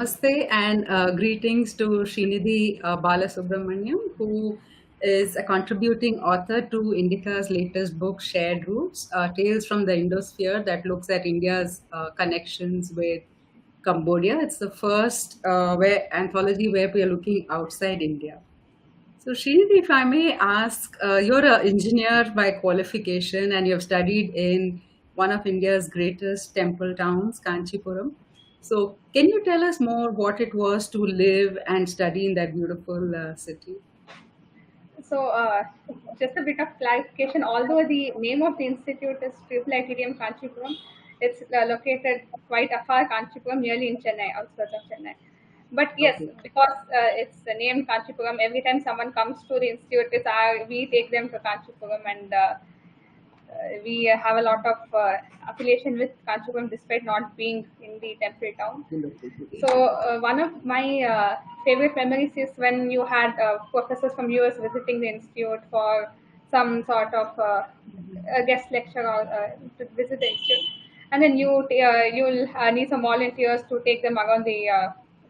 Namaste and greetings to Srinidhi Balasubramanian, who is a contributing author to Indica's latest book, Shared Roots, Tales from the Indosphere, that looks at India's connections with Cambodia. It's the first anthology where we are looking outside India. So, Srinidhi, if I may ask, you're an engineer by qualification and you've studied in one of India's greatest temple towns, Kanchipuram. So, can you tell us more what it was to live and study in that beautiful city? So, just a bit of clarification. Although the name of the institute is Triplatinium Kanchipuram, it's located quite afar Kanchipuram, nearly in Chennai, outskirts of Chennai. But yes, Okay. because it's the name Kanchipuram, every time someone comes to the institute, we take them to Kanchipuram, and we have a lot of affiliation with Kanchipuram despite not being in the temple town. So one of my favorite memories is when you had professors from US visiting the institute for some sort of a guest lecture or to visit the institute, and then you'll need some volunteers to take them around the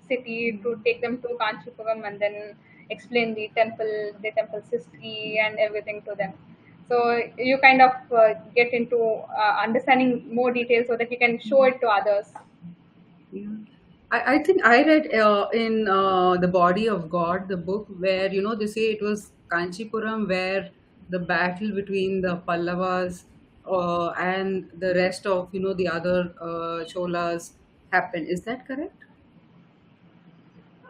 city, to take them to Kanchipuram, and then explain the temple's history and everything to them. So you kind of get into understanding more details so that you can show it to others. Yeah. I think I read in The Body of God, the book, where, they say it was Kanchipuram where the battle between the Pallavas and the rest of, the other Cholas happened. Is that correct?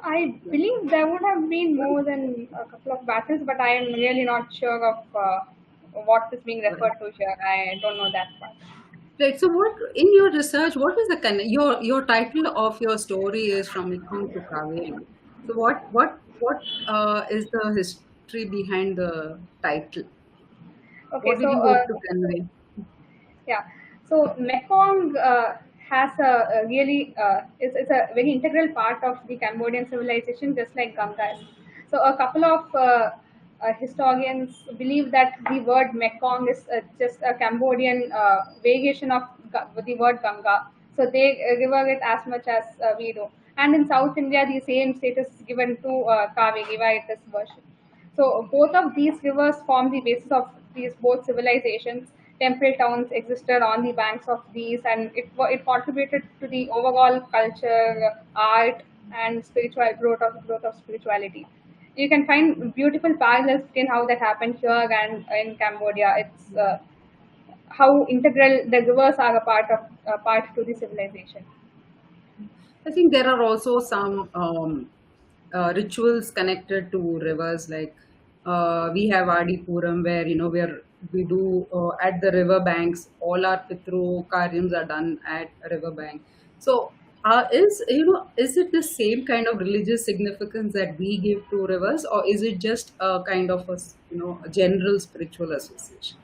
I believe there would have been more than a couple of battles, but I am really not sure of what is being Right. referred to here. I don't know that part. Right. So, what in your research, what is the your title of your story is From Mission to Kaveri. So, what is the history behind the title? Okay, What so did you hope to convey? yeah, so Mekong has a really it's a very integral part of the Cambodian civilization, just like Ganga is. So a couple of historians believe that the word Mekong is just a Cambodian variation of the word Ganga. So they river it as much as we do. And in South India, the same status is given to Kaveri, where it is version. So both of these rivers form the basis of these both civilizations. Temple towns existed on the banks of these, and it contributed to the overall culture, art, and spiritual growth of spirituality. You can find beautiful parallels in how that happened here and in Cambodia. It's how integral the rivers are a part to the civilization. I think there are also some rituals connected to rivers, like we have Adipuram, where where we do at the river banks. All our pitru karyams are done at a river bank. So, is it the same kind of religious significance that we give to rivers, or is it just a kind of a general spiritual association?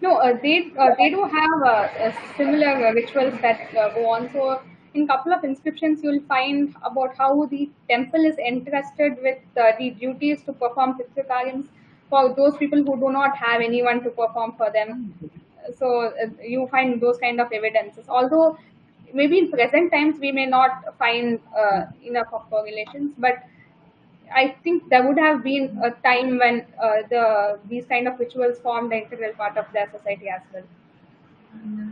No, they do have similar rituals that go on. So, in couple of inscriptions, you'll find about how the temple is entrusted with the duties to perform Pitrakaryams for those people who do not have anyone to perform for them. So, you find those kind of evidences. Although maybe in present times we may not find enough of correlations, but I think there would have been a time when these kind of rituals formed an integral part of their society as well.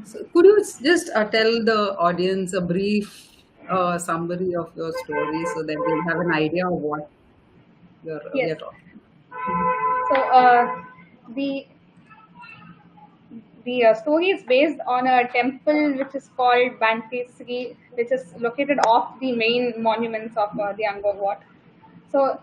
So could you just tell the audience a brief summary of your story so that they'll have an idea of what we Yes. are talking? Mhm. So the the story is based on a temple which is called Bante Sri, which is located off the main monuments of the Angkor Wat. So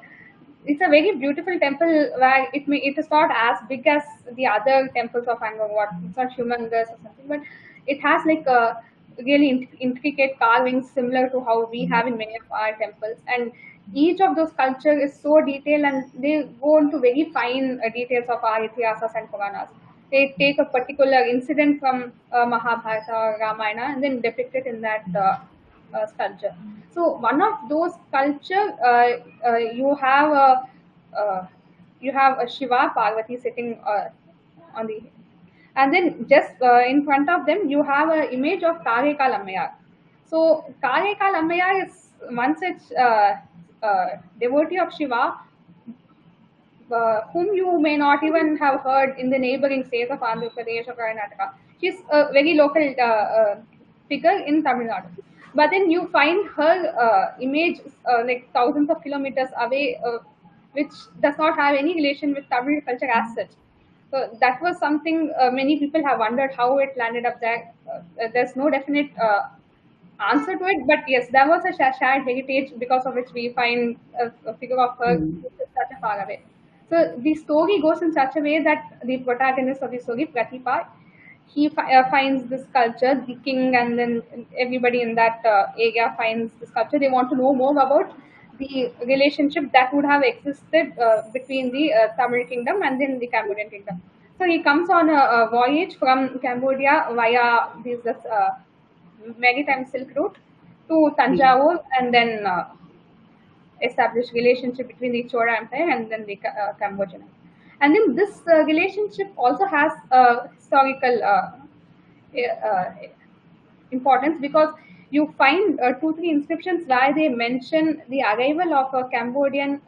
it's a very beautiful temple where it is not as big as the other temples of Angkor Wat. It's not humongous or something, but it has like a really intricate carvings similar to how we have in many of our temples. And each of those sculptures is so detailed, and they go into very fine details of our Itihasas and Puranas. They take a particular incident from Mahabharata or Ramayana and then depict it in that sculpture. So one of those sculpture, uh, you have a Shiva Parvati sitting on the, and then just in front of them you have an image of Kare Kalamaya. So Kare Kalamaya is one such devotee of Shiva, whom you may not even have heard in the neighboring states of Andhra Pradesh or Karnataka. She's a very local figure in Tamil Nadu. But then you find her image like thousands of kilometers away, which does not have any relation with Tamil culture as such. So that was something many people have wondered how it landed up there. There's no definite answer to it, but yes, there was a shared heritage because of which we find a figure of her Mm. which is such a far away. So the story goes in such a way that the protagonist of the story, Pratipa, he finds this culture, the king, and then everybody in that area finds this culture. They want to know more about the relationship that would have existed between the Tamil kingdom and then the Cambodian kingdom. So he comes on a voyage from Cambodia via this maritime silk route to Mm. Tanjavur and then established relationship between the Chola Empire and then the Cambodian Empire. And then this relationship also has historical importance because you find two, three inscriptions where they mention the arrival of a Cambodian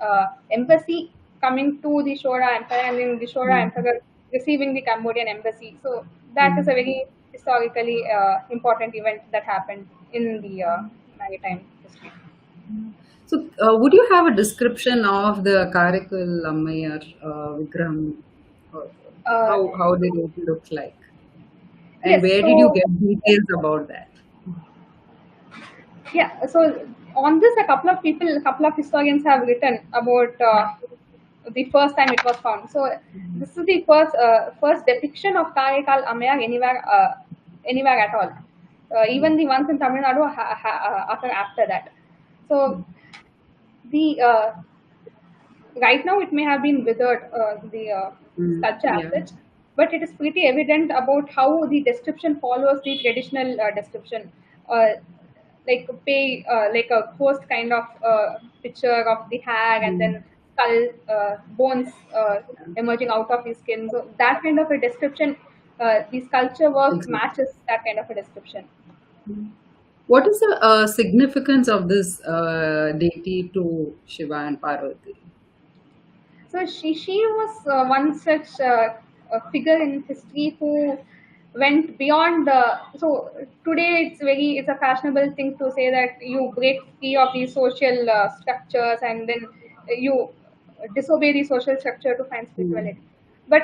embassy coming to the Shora Empire and then the Shora Mm. Empire receiving the Cambodian embassy. So that is a Mm. very historically important event that happened in the maritime history. So, would you have a description of the Karikal Ammayar Vigraham? Uh, Uh, how did it look like? And yes, where did you so get details about that? yeah, so on this, a couple of people, a couple of historians have written about the first time it was found. So this is the first depiction of Karaikal Ammayar anywhere at all. Even the ones in Tamil Nadu occur after that. So the right now it may have been withered, the sculpture as Yeah. such, but it is pretty evident about how the description follows the traditional description, uh, like a host kind of picture of the hair and Mm. then skull, bones emerging out of the skin. So that kind of a description, the sculpture work Exactly. matches that kind of a description. What is the significance of this deity to Shiva and Parvati? So she was one such figure in history who went beyond the. So today it's a fashionable thing to say that you break free of these social structures and then you disobey the social structure to find Mm. spirituality. But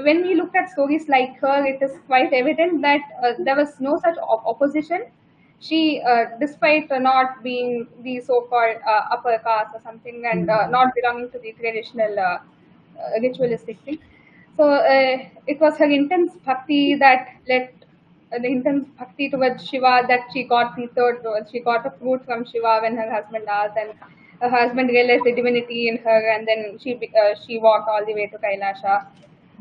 when we look at stories like her, it is quite evident that there was no such opposition. She, despite not being the so-called upper caste or something and Mm. not belonging to the traditional ritualistic thing, so it was her intense bhakti that led the intense bhakti towards Shiva that she got tethered towards. She got a fruit from Shiva when her husband asked, and her husband realized the divinity in her, and then she walked all the way to Kailasha.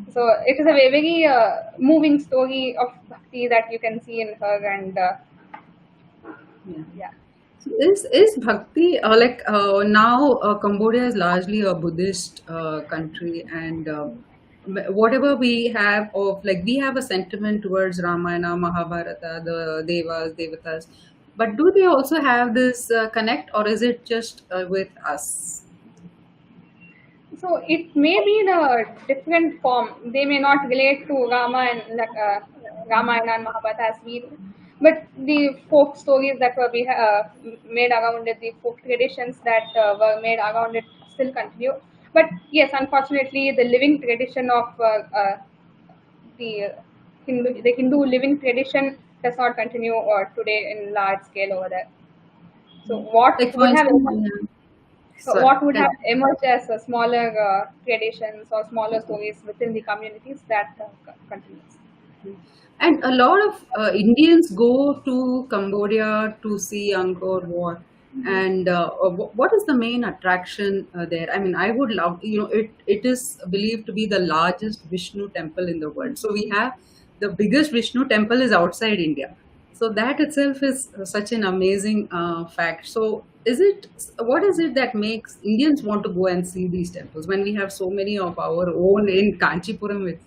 So it is a very moving story of bhakti that you can see in her, and Yeah. yeah. So is bhakti like now Cambodia is largely a Buddhist country, and whatever we have of like we have a sentiment towards Ramayana, Mahabharata, the Devas, Devatas, but do they also have this connect, or is it just with us? So it may be in a different form. They may not relate to Rama and like Ramayana and Mahabharata as we do, but the folk stories that were made around it, the folk traditions that were made around it, still continue. But yes, unfortunately, the living tradition of the the Hindu living tradition does not continue today in large scale over there. So Like for instance, yeah. Sorry, what would have can emerged as smaller traditions or smaller stories within the communities that continues. and a lot of Indians go to Cambodia to see Angkor Wat. And what is the main attraction there? I mean, I would love, it is believed to be the largest Vishnu temple in the world. So we have the biggest Vishnu temple is outside India. So that itself is such an amazing fact. So what is it that makes Indians want to go and see these temples when we have so many of our own in Kanchipuram?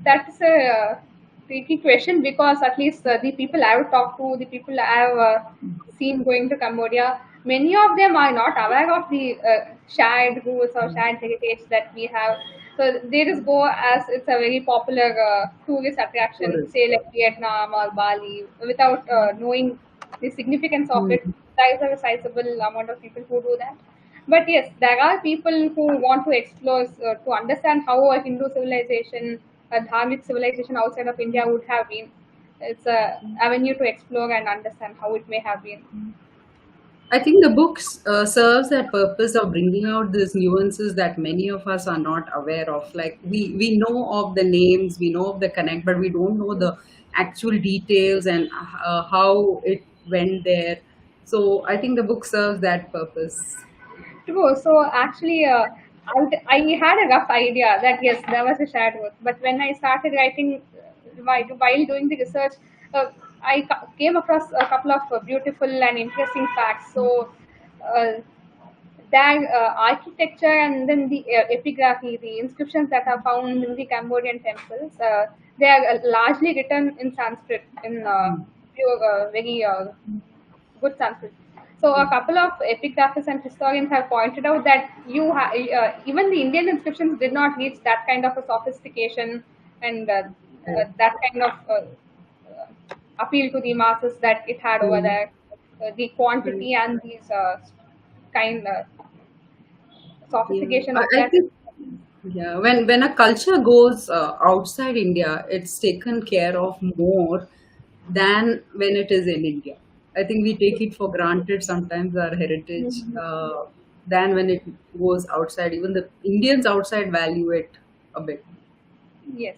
That's a tricky question because at least the people I've talked to, the people I've seen going to Cambodia, many of them are not aware of the shared roots or shared heritage that we have. So they just go as it's a very popular tourist attraction, Tourist. say like Vietnam or Bali, without knowing the significance of it. Hmm. There is a sizable amount of people who do that. But yes, there are people who want to explore to understand how a Hindu civilization, a Dharmic civilization outside of India would have been. It's a avenue to explore and understand how it may have been. I think the books serves that purpose of bringing out these nuances that many of us are not aware of. Like we know of the names, we know of the connect, but we don't know the actual details and how it went there. So I think the book serves that purpose. True. So actually, I had a rough idea that yes, there was a shared work. But when I started writing, while doing the research, I came across a couple of beautiful and interesting facts. So uh, that architecture and then the epigraphy, the inscriptions that are found in the Cambodian temples, they are largely written in Sanskrit, in pure, very good Sanskrit. So a couple of epigraphists and historians have pointed out that even the Indian inscriptions did not reach that kind of a sophistication and that kind of appeal to the masses that it had over Mm. there. The Right. quantity and these kind Yeah, sophistication of I that. think yeah, when a culture goes outside India, it's taken care of more than when it is in India. I think we take it for granted sometimes our heritage than when it goes outside. Even the Indians outside value it a bit. Yes,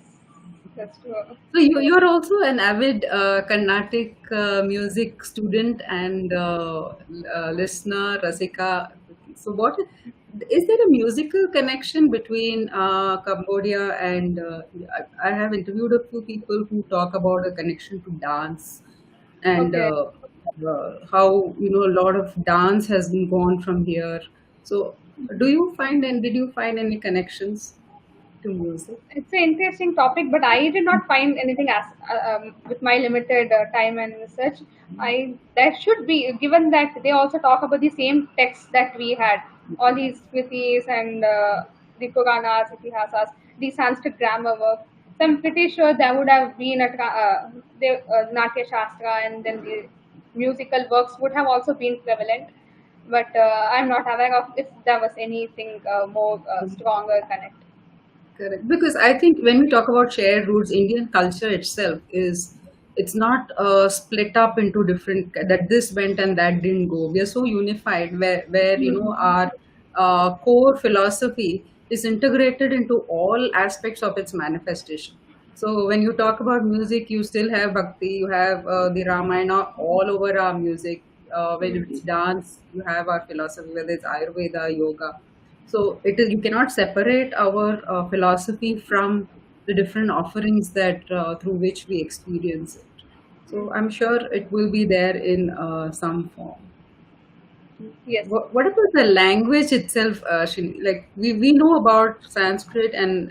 that's true. So you're also an avid Carnatic music student and listener, Rasika. So what is there a musical connection between Cambodia and I have interviewed a few people who talk about a connection to dance and Okay. how a lot of dance has been gone from here. So do you find and did you find any connections to music? It's an interesting topic, but I did not find anything as with my limited time and research. I There should be, given that they also talk about the same texts that we had, all these Smritis and the Puranas, Itihasas, the Sanskrit grammar work. So I'm pretty sure there would have been the Natya Shastra and then the musical works would have also been prevalent. But I'm not aware of if there was anything more stronger connect. Correct. Because I think when we talk about shared roots, Indian culture itself is it's not split up into different that this went and that didn't go. We are so unified where our core philosophy is integrated into all aspects of its manifestation. So when you talk about music, you still have bhakti, you have the Ramayana all over our music. When it's dance, you have our philosophy, whether it's Ayurveda, yoga. So it is you cannot separate our philosophy from the different offerings that through which we experience it. So I'm sure it will be there in some form. Yes. What about the language itself, Like we know about Sanskrit and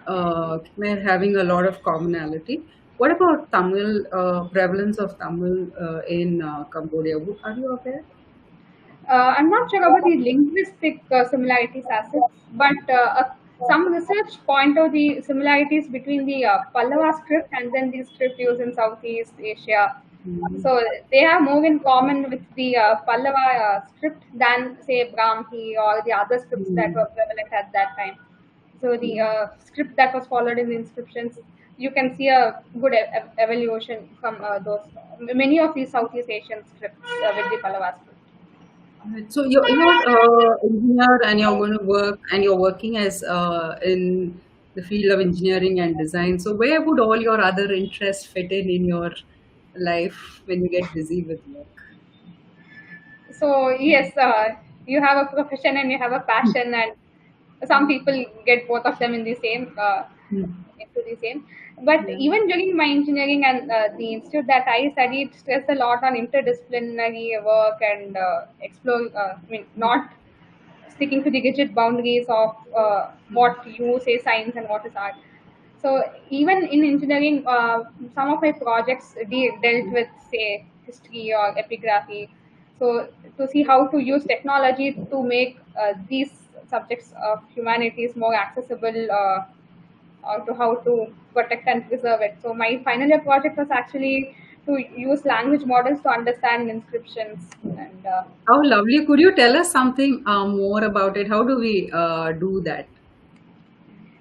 Khmer having a lot of commonality. What about Tamil, prevalence of Tamil in Cambodia? Are you aware? I'm not sure about the linguistic similarities as such, but some research point out the similarities between the Pallava script and then the script used in Southeast Asia. Mhm. So they have more in common with the Pallava script than, say, Brahmi or the other scripts that Mhm. were prevalent at that time. So the script that was followed in the inscriptions, you can see a good evolution from those many of these Southeast Asian scripts with the Pallava script. Right. So you're engineer and you're going to work and you're working as in the field of engineering and design. So where would all your other interests fit in your life when you get busy with work? So yes, you have a profession and you have a passion, and some people get both of them in the same Hmm. into the same. But Yeah. even during my engineering and the institute that I studied stress a lot on interdisciplinary work and explore. I mean, not sticking to the rigid boundaries of what you say science and what is art. So even in engineering, some of my projects dealt with, say, history or epigraphy. So to see how to use technology to make these subjects of humanities more accessible, or to how to protect and preserve it. So my final year project was actually to use language models to understand inscriptions and How lovely. Could you tell us something more about it? How do we do that?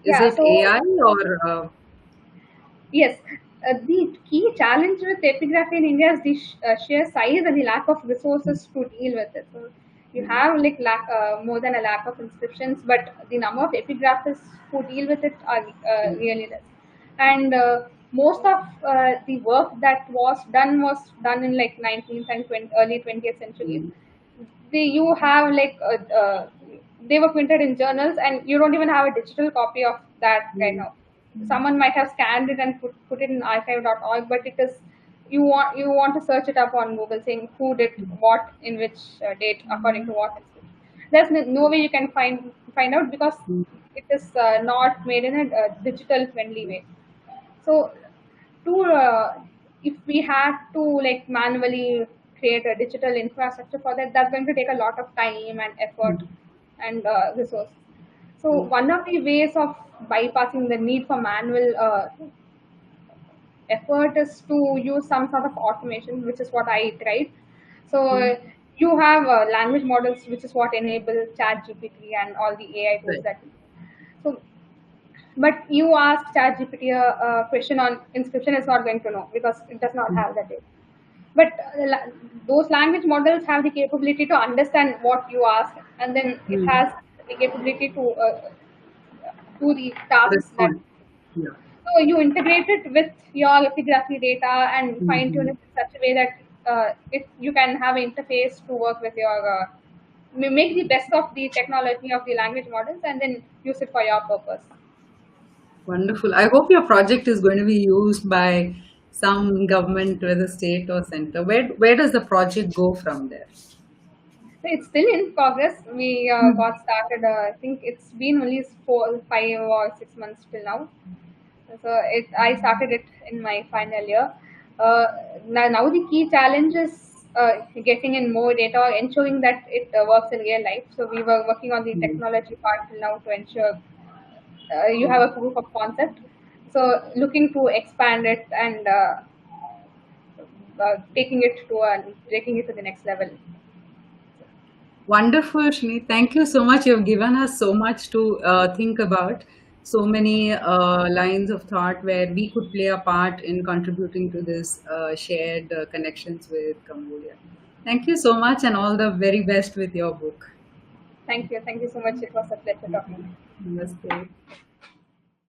Is yeah. it So AI or yes, the key challenge with epigraphy in India is the sheer size and the lack of resources to deal with it. So you have like more than a lack of inscriptions, but the number of epigraphists who deal with it are really less. And most of the work that was done in like 19th and early 20th centuries. You have like they were printed in journals, and you don't even have a digital copy of that right now. Someone might have scanned it and put it in archive.org, but it is, you want to search it up on Google saying who did what in which date according to what inscription. There's no way you can find out, because it is not made in a digital friendly way. So to if we had to like manually create a digital infrastructure for that, that's going to take a lot of time and effort and resource. So one of the ways of bypassing the need for manual effort is to use some sort of automation, which is what I tried. So you have language models, which is what enable chat gpt and all the AI tools right? that so but you ask ChatGPT a question on inscription, it's not going to know because it does not have that data. But those language models have the capability to understand what you ask, and then it Hmm. has the capability to do the tasks that. Respond. Yeah. So you integrate it with your epigraphy data and fine tune Mhm. it in such a way that if you can have an interface to work with your make the best of the technology of the language models and then use it for your purpose. Wonderful. I hope your project is going to be used by some government, whether state or center. Where does the project go from there? So it's still in progress. We got started. I think it's been only 4, 5 or 6 months till now. So I started it in my final year. Uh, now the key challenge is getting in more data, or ensuring that it works in real life. So we were working on the Mm. technology part till now to ensure you have a proof of concept. So looking to expand it and taking it to the next level. Wonderful, Shni. Thank you so much. You've given us so much to think about, so many lines of thought where we could play a part in contributing to this shared connections with Cambodia. Thank you so much, and all the very best with your book. Thank you. Thank you so much. It was a pleasure talking. Namaste.